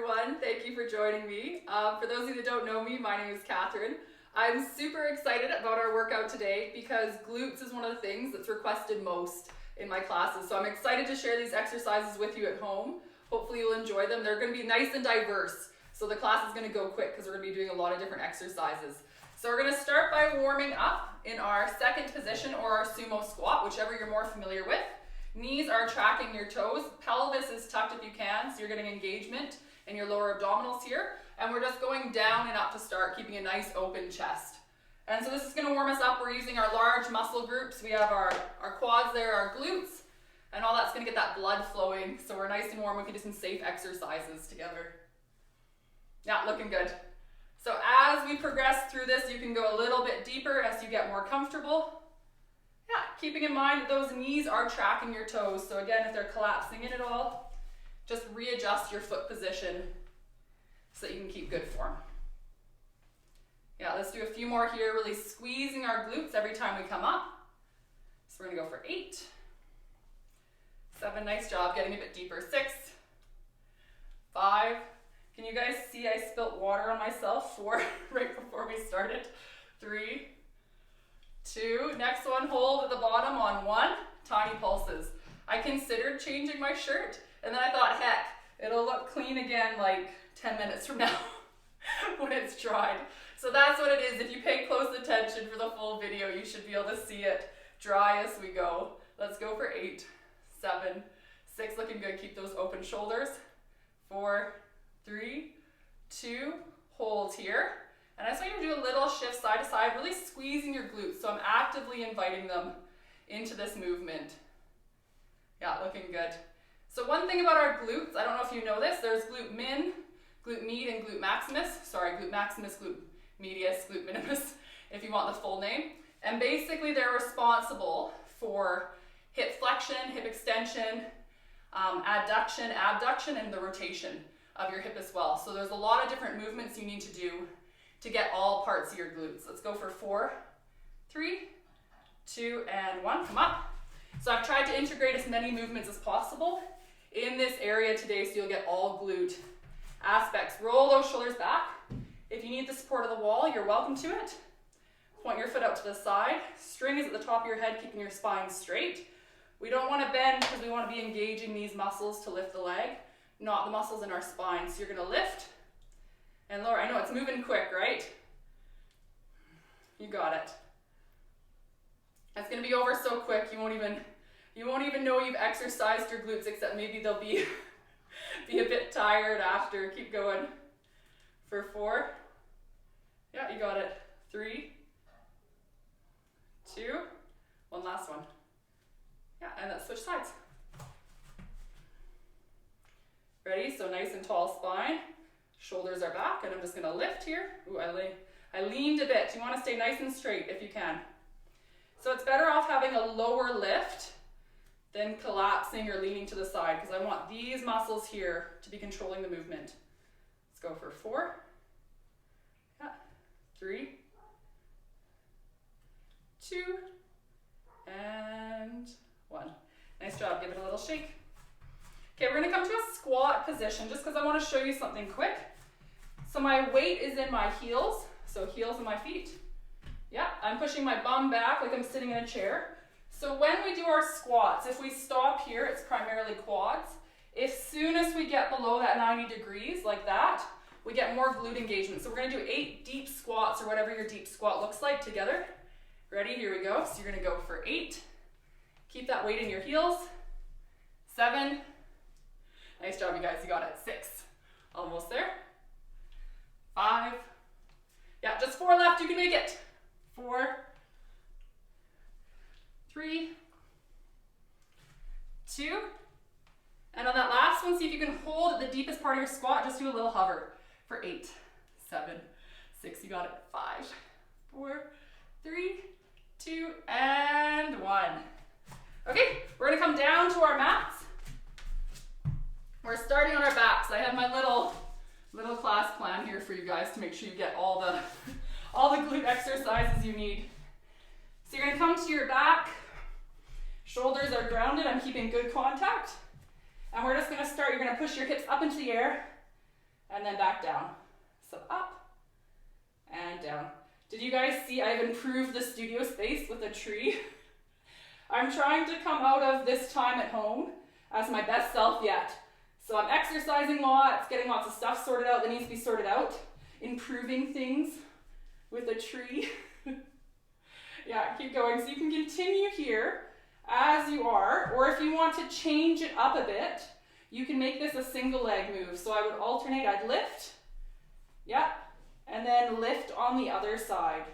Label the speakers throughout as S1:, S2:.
S1: everyone. Thank you for joining me. For those of you that don't know me, my name is Catherine. I'm super excited about our workout today because glutes is one of the things that's requested most in my classes. So I'm excited to share these exercises with you at home. Hopefully you'll enjoy them. They're going to be nice and diverse. So the class is going to go quick because we're going to be doing a lot of different exercises. So we're going to start by warming up in our second position, or our Sumo Squat, whichever you're more familiar with. Knees are tracking your toes, pelvis is tucked if you can, so you're getting engagement in your lower abdominals here. And we're just going down and up to start, keeping a nice open chest. And so this is going to warm us up. We're using our large muscle groups. We have our quads there, our glutes, and all that's going to get that blood flowing. So we're nice and warm. We can do some safe exercises together. Yeah, looking good. So as we progress through this, you can go a little bit deeper as you get more comfortable. Yeah, keeping in mind that those knees are tracking your toes. So again, if they're collapsing in at all, just readjust your foot position so that you can keep good form. Yeah, let's do a few more here, really squeezing our glutes every time we come up. So we're gonna go for 8, 7, nice job, getting a bit deeper, 6, 5, can you guys see I spilt water on myself? 4, right before we started, 3, 2, next one, hold at the bottom on 1, tiny pulses. I considered changing my shirt, and then I thought, heck, it'll look clean again like 10 minutes from now when it's dried. So that's what it is. If you pay close attention for the full video, you should be able to see it dry as we go. Let's go for 8, 7, 6, looking good. Keep those open shoulders. 4, 3, 2, hold here. And I just want you to do a little shift side to side, really squeezing your glutes. So I'm actively inviting them into this movement. Yeah, looking good. So one thing about our glutes, I don't know if you know this, there's glute min, glute med, and glute maximus. Sorry, glute maximus, glute medius, glute minimus, if you want the full name. And basically they're responsible for hip flexion, hip extension, adduction, abduction, and the rotation of your hip as well. So there's a lot of different movements you need to do to get all parts of your glutes. Let's go for 4, 3, 2, and 1, come up. So I've tried to integrate as many movements as possible in this area today so you'll get all glute aspects. Roll those shoulders back. If you need the support of the wall, you're welcome to it. Point your foot out to the side. String is at the top of your head, keeping your spine straight. We don't want to bend because we want to be engaging these muscles to lift the leg, not the muscles in our spine. So you're going to lift and lower. I know it's moving quick, right? You got it. It's going to be over so quick you won't even know you've exercised your glutes, except maybe they'll be a bit tired after. Keep going. For 4. Yeah, you got it. 3, 2, one last one. Yeah, and let's switch sides. Ready? So nice and tall spine. Shoulders are back, and I'm just gonna lift here. Ooh, I leaned a bit. You wanna stay nice and straight if you can. So it's better off having a lower lift than collapsing or leaning to the side, because I want these muscles here to be controlling the movement. Let's go for 4, yeah, 3, 2, and 1. Nice job, give it a little shake. Okay, we're gonna come to a squat position just because I wanna show you something quick. So my weight is in my heels, so heels in my feet. Yeah, I'm pushing my bum back like I'm sitting in a chair. So when we do our squats, if we stop here, it's primarily quads. As soon as we get below that 90 degrees, like that, we get more glute engagement. So we're gonna do 8 deep squats, or whatever your deep squat looks like, together. Ready, here we go. So you're gonna go for 8. Keep that weight in your heels. 7. Nice job, you guys, you got it. 6, almost there. 5. Yeah, just 4 left, you can make it. 4, 3, 2, and on that last one, see if you can hold at the deepest part of your squat, just do a little hover for 8, 7, 6, you got it, 5, 4, 3, 2, and 1. Okay, we're gonna come down to our mats. We're starting on our backs. I have my little class plan here for you guys to make sure you get all the glute exercises you need. So you're gonna come to your back, shoulders are grounded, I'm keeping good contact. And we're just gonna start, you're gonna push your hips up into the air, and then back down. So up and down. Did you guys see I've improved the studio space with a tree? I'm trying to come out of this time at home as my best self yet. So I'm exercising lots, getting lots of stuff sorted out that needs to be sorted out, improving things with a tree. Yeah, keep going. So you can continue here as you are, or if you want to change it up a bit, you can make this a single leg move. So I would alternate, I'd lift, yeah, and then lift on the other side.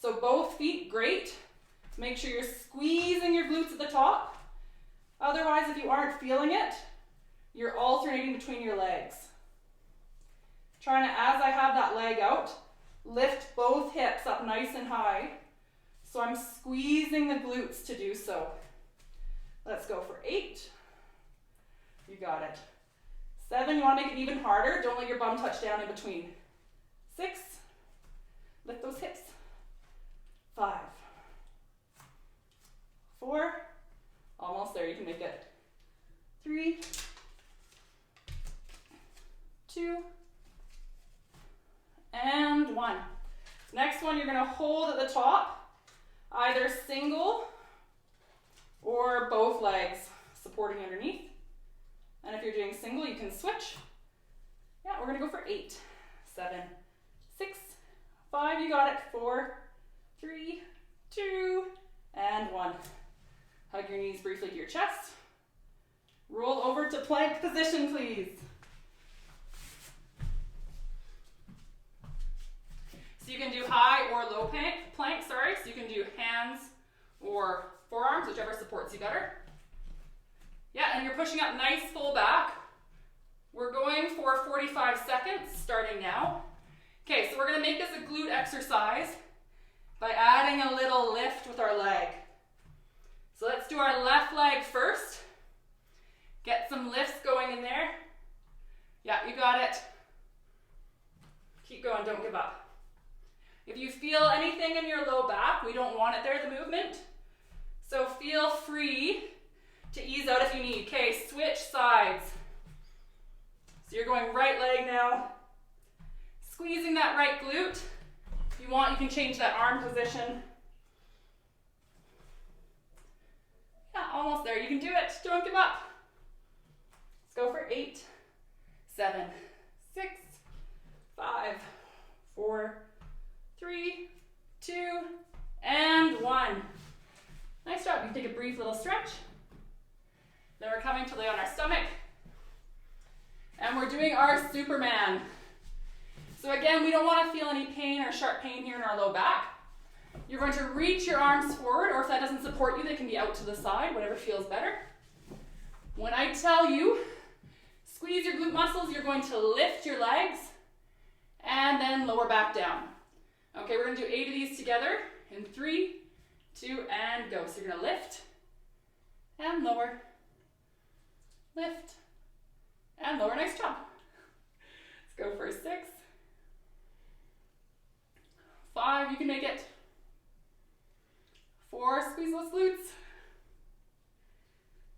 S1: So both feet, great. Make sure you're squeezing your glutes at the top. Otherwise, if you aren't feeling it, you're alternating between your legs. Trying to, as I have that leg out, lift both hips up nice and high. So I'm squeezing the glutes to do so. Let's go for 8. You got it. 7, you want to make it even harder. Don't let your bum touch down in between. 6, lift those hips. 5, 4, almost there, you can make it. 3, 2, and 1. Next one, you're going to hold at the top, either single or both legs supporting underneath. And if you're doing single, you can switch. Yeah, we're going to go for 8, 7, 6, 5, you got it. 4, 3, 2, and 1. Hug your knees briefly to your chest. Roll over to plank position, please. So you can do high or low plank, sorry. So you can do hands or forearms, whichever supports you better. Yeah, and you're pushing up nice full back. We're going for 45 seconds, starting now. Okay, so we're gonna make this a glute exercise by adding a little lift with our leg. So let's do our left leg first. Get some lifts going in there. Yeah, you got it. Keep going, don't give up. If you feel anything in your low back, we don't want it there, the movement. So feel free to ease out if you need. Okay, switch sides. So you're going right leg now. Squeezing that right glute. If you want, you can change that arm position. Yeah, almost there. You can do it. Don't give up. Let's go for 8, 7, 6, 5, 4, 3, 2, and 1. Nice job. You can take a brief little stretch. Then we're coming to lay on our stomach. And we're doing our Superman. So again, we don't want to feel any pain or sharp pain here in our low back. You're going to reach your arms forward, or if that doesn't support you, they can be out to the side, whatever feels better. When I tell you, squeeze your glute muscles, you're going to lift your legs and then lower back down. Okay, we're going to do 8 of these together in 3, 2, and go. So you're going to lift and lower, lift and lower. Nice job. Let's go for 6, 5, you can make it. 4, squeeze those glutes.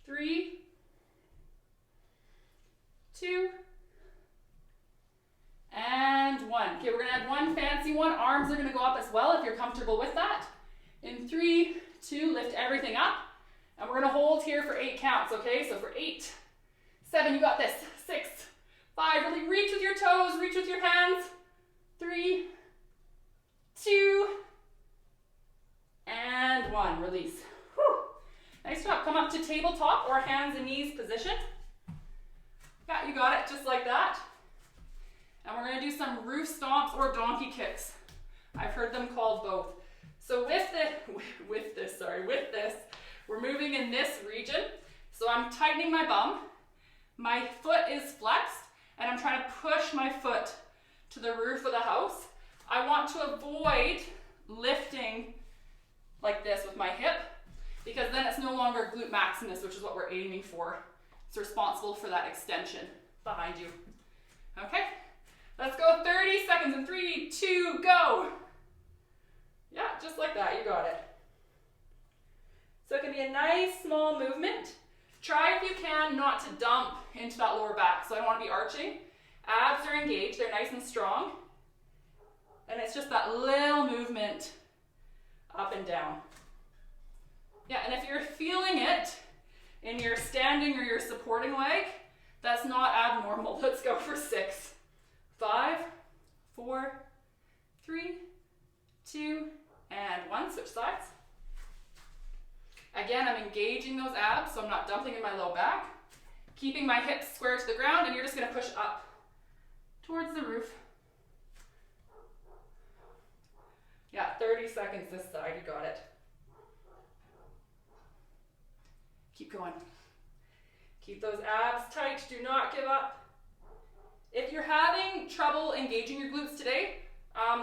S1: 3, 2, and 1. Okay, we're gonna add one fancy one. Arms are gonna go up as well if you're comfortable with that. In 3, 2, lift everything up. And we're gonna hold here for 8 counts, okay? So for 8, 7, you got this. 6, 5, really reach with your toes, reach with your hands. 3, 2, and 1, release. Whew. Nice job. Come up to tabletop or hands and knees position. Yeah, you got it, just like that. And we're gonna do some roof stomps or donkey kicks. I've heard them called both. So with this, we're moving in this region. So I'm tightening my bum. My foot is flexed, and I'm trying to push my foot to the roof of the house. I want to avoid lifting like this with my hip, because then it's no longer glute maximus, which is what we're aiming for. It's responsible for that extension behind you. Okay, let's go 30 seconds in 3, 2, go. Yeah, just like that, you got it. So it can be a nice small movement. Try if you can not to dump into that lower back. So I don't want to be arching. Abs are engaged, they're nice and strong. And it's just that little movement up and down. Yeah, and if you're feeling it in your standing or your supporting leg, that's not abnormal. Let's go for 6. 5, 4, 3, 2, and 1. Switch sides. Again, I'm engaging those abs, so I'm not dumping in my low back. Keeping my hips square to the ground, and you're just going to push up towards the roof. Yeah, 30 seconds this side, you got it. Keep going. Keep those abs tight, do not give up. If you're having trouble engaging your glutes today,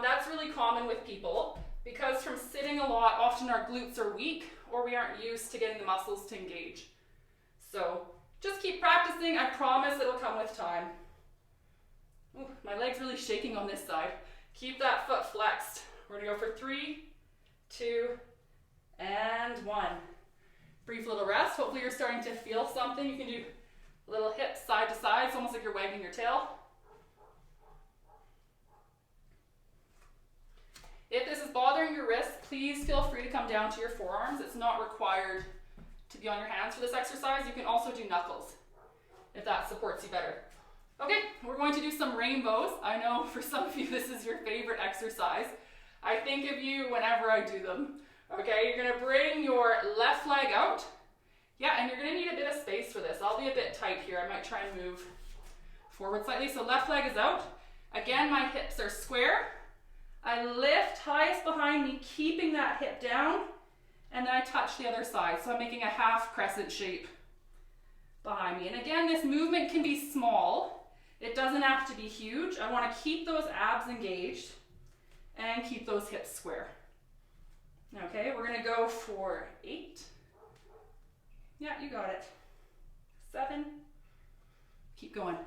S1: that's really common with people because from sitting a lot, often our glutes are weak or we aren't used to getting the muscles to engage. So just keep practicing, I promise it'll come with time. Ooh, my leg's really shaking on this side. Keep that foot flexed. We're gonna go for 3, 2, and 1. Brief little rest. Hopefully you're starting to feel something. You can do little hips side to side. It's almost like you're wagging your tail. If this is bothering your wrist, please feel free to come down to your forearms. It's not required to be on your hands for this exercise. You can also do knuckles if that supports you better. Okay, we're going to do some rainbows. I know for some of you this is your favorite exercise. I think of you whenever I do them. Okay, you're gonna bring your left leg out. Yeah, and you're gonna need a bit of space for this. I'll be a bit tight here. I might try and move forward slightly. So left leg is out. Again, my hips are square. I lift highest behind me, keeping that hip down, and then I touch the other side. So I'm making a half crescent shape behind me. And again, this movement can be small. It doesn't have to be huge. I wanna keep those abs engaged and keep those hips square. Okay, we're gonna go for 8. Yeah, you got it. 7. Keep going.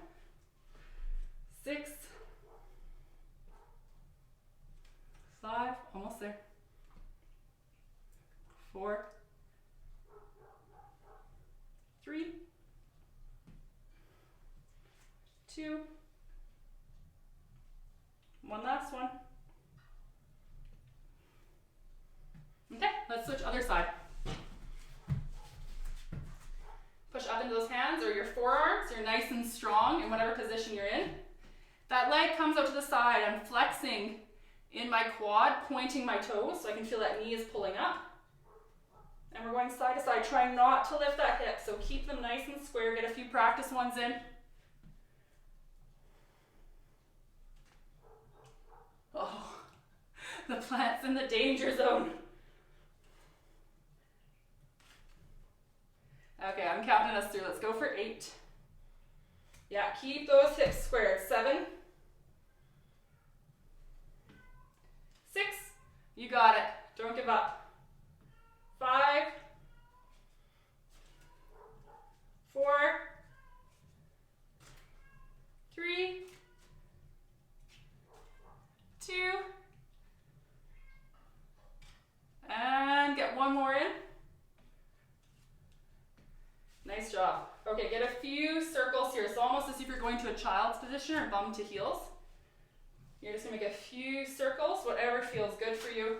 S1: 6. 5, almost there. 4. 3. 2. One last one. Okay, let's switch other side. Push up into those hands or your forearms. You're nice and strong in whatever position you're in. That leg comes out to the side. I'm flexing in my quad, pointing my toes so I can feel that knee is pulling up. And we're going side to side, trying not to lift that hip. So keep them nice and square. Get a few practice ones in. Oh, the plant's in the danger zone. Okay, I'm counting us through. Let's go for 8. Yeah, keep those hips squared. 7. 6. You got it. Don't give up. 5. 4. 3. 2. And get one more in. Nice job. Okay, get a few circles here. So almost as if you're going to a child's position or bum to heels. You're just gonna make a few circles, whatever feels good for you.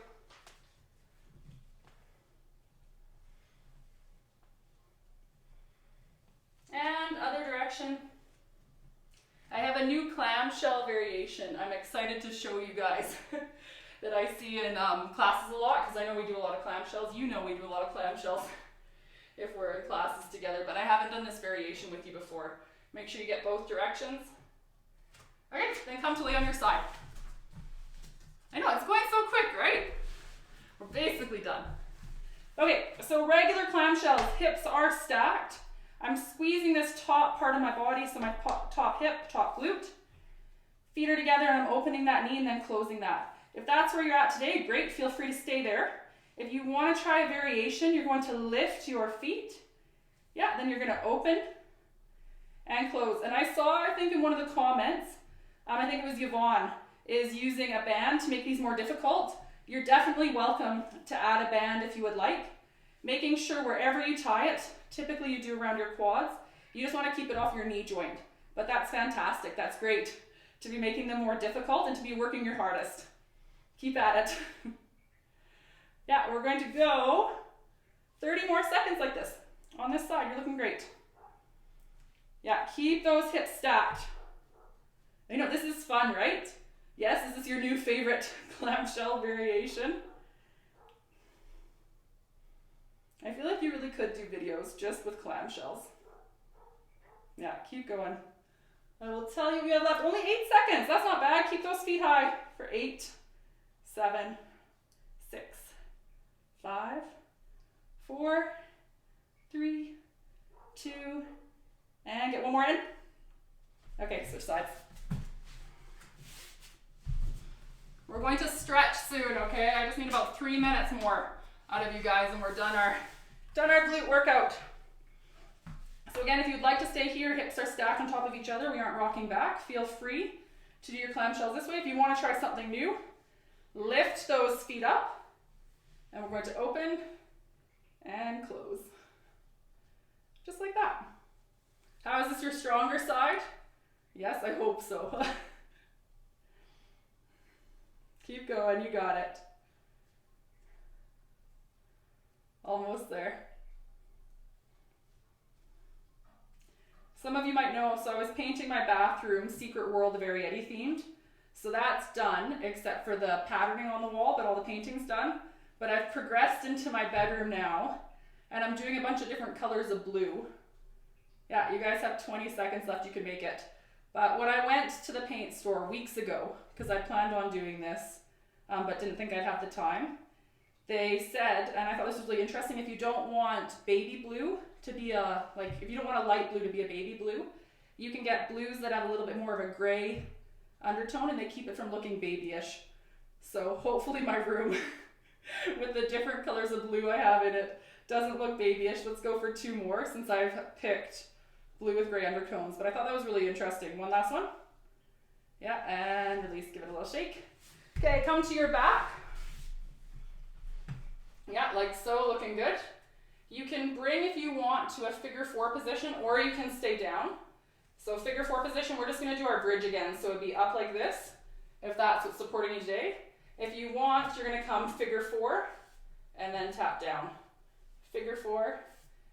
S1: And other direction. I have a new clamshell variation. I'm excited to show you guys that I see in classes a lot because I know we do a lot of clamshells. You know we do a lot of clamshells if we're in classes together, but I haven't done this variation with you before. Make sure you get both directions. Okay, then come to lay on your side. I know, it's going so quick, right? We're basically done. Okay, so regular clamshells, hips are stacked. I'm squeezing this top part of my body, so my top hip, top glute. Feet are together and I'm opening that knee and then closing that. If that's where you're at today, great, feel free to stay there. If you want to try a variation, you're going to lift your feet. Yeah, then you're going to open and close. And I saw, I think in one of the comments, I think it was Yvonne, is using a band to make these more difficult. You're definitely welcome to add a band if you would like. Making sure wherever you tie it, typically you do around your quads, you just want to keep it off your knee joint. but that's fantastic. That's great to be making them more difficult and to be working your hardest. Keep at it. Yeah, we're going to go 30 more seconds like this. On this side, you're looking great. Yeah, keep those hips stacked. I know this is fun, right? Yes, this is your new favorite clamshell variation. I feel like you really could do videos just with clamshells. Yeah, keep going. I will tell you we have left only 8 seconds. That's not bad. Keep those feet high for 8, 7, 6, 5, 4, 3, 2, and get one more in. Okay, switch sides. We're going to stretch soon, okay? I just need about 3 minutes more out of you guys and we're done our glute workout. So again, if you'd like to stay here, hips are stacked on top of each other, we aren't rocking back, feel free to do your clamshells this way. If you want to try something new, lift those feet up and we're going to open and close. Just like that. How is this your stronger side? Yes, I hope so. Keep going, you got it. Almost there. Some of you might know, so I was painting my bathroom Secret World of Arietti themed. So that's done, except for the patterning on the wall, but all the painting's done. But I've progressed into my bedroom now, and I'm doing a bunch of different colors of blue. Yeah, you guys have 20 seconds left, you can make it. But when I went to the paint store weeks ago, because I planned on doing this, but didn't think I'd have the time, they said, and I thought this was really interesting, if you don't want baby blue to be if you don't want a light blue to be a baby blue, you can get blues that have a little bit more of a gray undertone and they keep it from looking babyish. So hopefully my room with the different colors of blue I have in it doesn't look babyish. Let's go for 2 more since I've picked blue with gray undertones. But I thought that was really interesting. One last one. Yeah, and release, give it a little shake. Okay, come to your back. Yeah, like so, looking good. You can bring, if you want, to a figure 4 position, or you can stay down. So figure 4 position, we're just gonna do our bridge again. So it'd be up like this, if that's what's supporting you today. If you want, you're gonna come figure 4, and then tap down. Figure 4,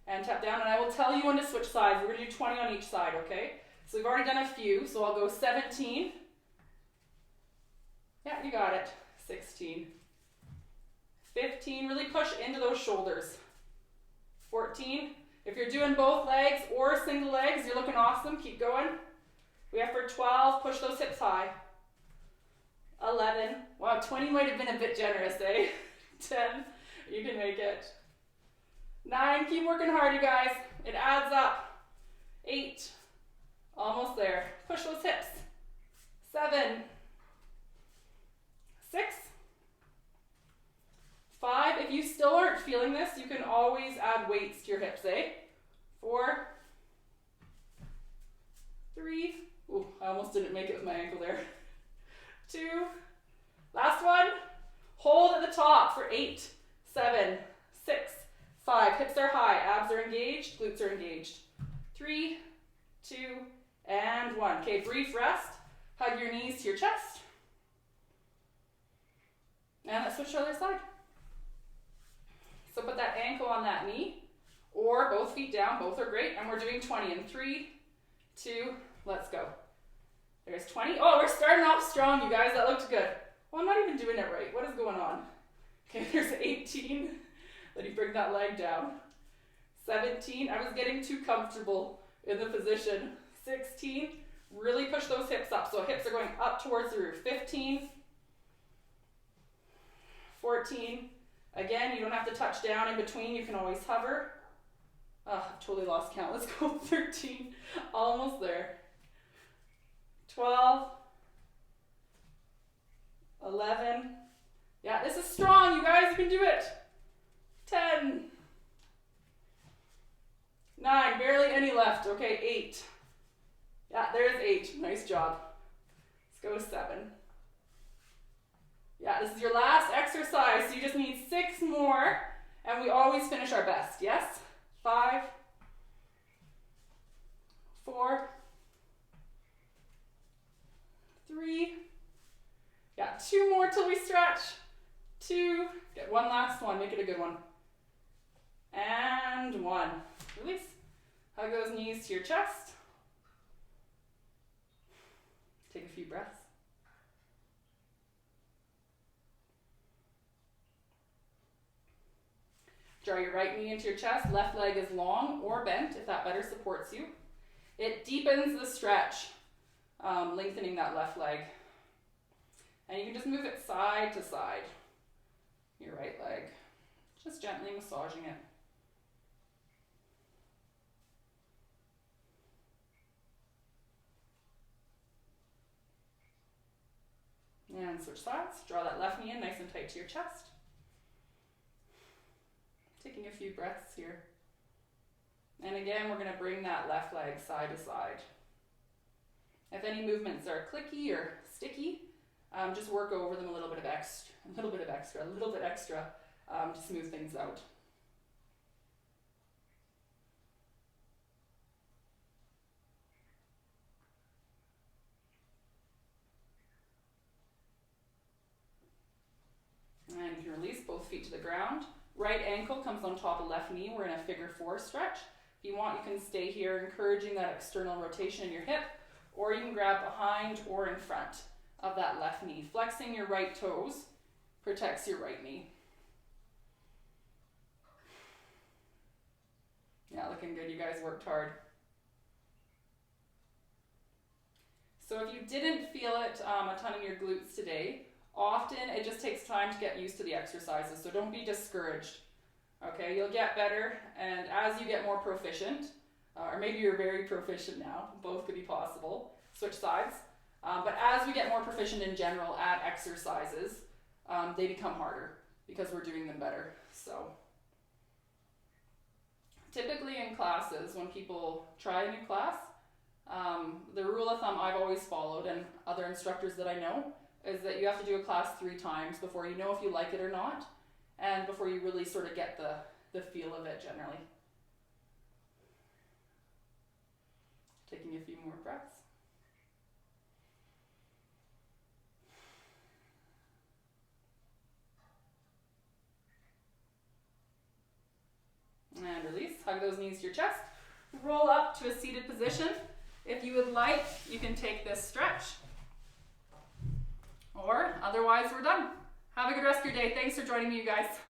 S1: and tap down, and I will tell you when to switch sides. We're gonna do 20 on each side, okay? So we've already done a few, so I'll go 17. Yeah, you got it. 16. 15, really push into those shoulders. 14, if you're doing both legs or single legs, you're looking awesome, keep going. We have for 12, push those hips high. 11, wow, 20 might have been a bit generous, eh? 10, you can make it. 9, keep working hard, you guys, it adds up. 8, almost there, push those hips. 7, 6, 5, if you still aren't feeling this, you can always add weights to your hips, eh? 4, 3, ooh, I almost didn't make it with my ankle there. 2, last one, hold at the top for 8, 7, 6, 5, hips are high, abs are engaged, glutes are engaged. 3, 2, and 1. Okay, brief rest, hug your knees to your chest. And let's switch to the other side. So put that ankle on that knee, or both feet down, both are great, and we're doing 20 in 3, 2, let's go. There's 20. Oh, we're starting off strong, you guys, that looked good. Well, I'm not even doing it right, what is going on? Okay, there's 18, then you bring that leg down. 17, I was getting too comfortable in the position. 16, really push those hips up, so hips are going up towards the roof. 15, 14, again, you don't have to touch down in between, you can always hover. Oh, I've totally lost count, let's go. 13, almost there. 12, 11, yeah, this is strong, you guys, you can do it. 10, 9, barely any left, okay, 8. Yeah, there's 8, nice job. Let's go 7. Yeah, this is your last exercise, so you just need 6 more, and we always finish our best, yes? 5, 4, 2 more till we stretch. 2, get one last one, make it a good one. And 1, release. Hug those knees to your chest. Take a few breaths. Draw your right knee into your chest, left leg is long or bent if that better supports you. It deepens the stretch, lengthening that left leg. And you can just move it side to side, your right leg, just gently massaging it. And switch sides, draw that left knee in nice and tight to your chest. Taking a few breaths here. And again, we're going to bring that left leg side to side. If any movements are clicky or sticky, just work over them a little bit extra to smooth things out. And you can release both feet to the ground. Right ankle comes on top of left knee. We're in a figure 4 stretch. If you want, you can stay here, encouraging that external rotation in your hip, or you can grab behind or in front of that left knee. Flexing your right toes protects your right knee. Yeah, looking good. You guys worked hard. So if you didn't feel it a ton in your glutes today, often it just takes time to get used to the exercises, so don't be discouraged. Okay, you'll get better, and as you get more proficient, or maybe you're very proficient now, both could be possible, switch sides, but as we get more proficient in general at exercises, they become harder because we're doing them better. So typically in classes, when people try a new class, the rule of thumb I've always followed, and other instructors that I know, is that you have to do a class 3 times before you know if you like it or not, and before you really sort of get the feel of it generally. Taking a few more breaths. And release, hug those knees to your chest. Roll up to a seated position. If you would like, you can take this stretch. Or otherwise, we're done. Have a good rest of your day. Thanks for joining me, you guys.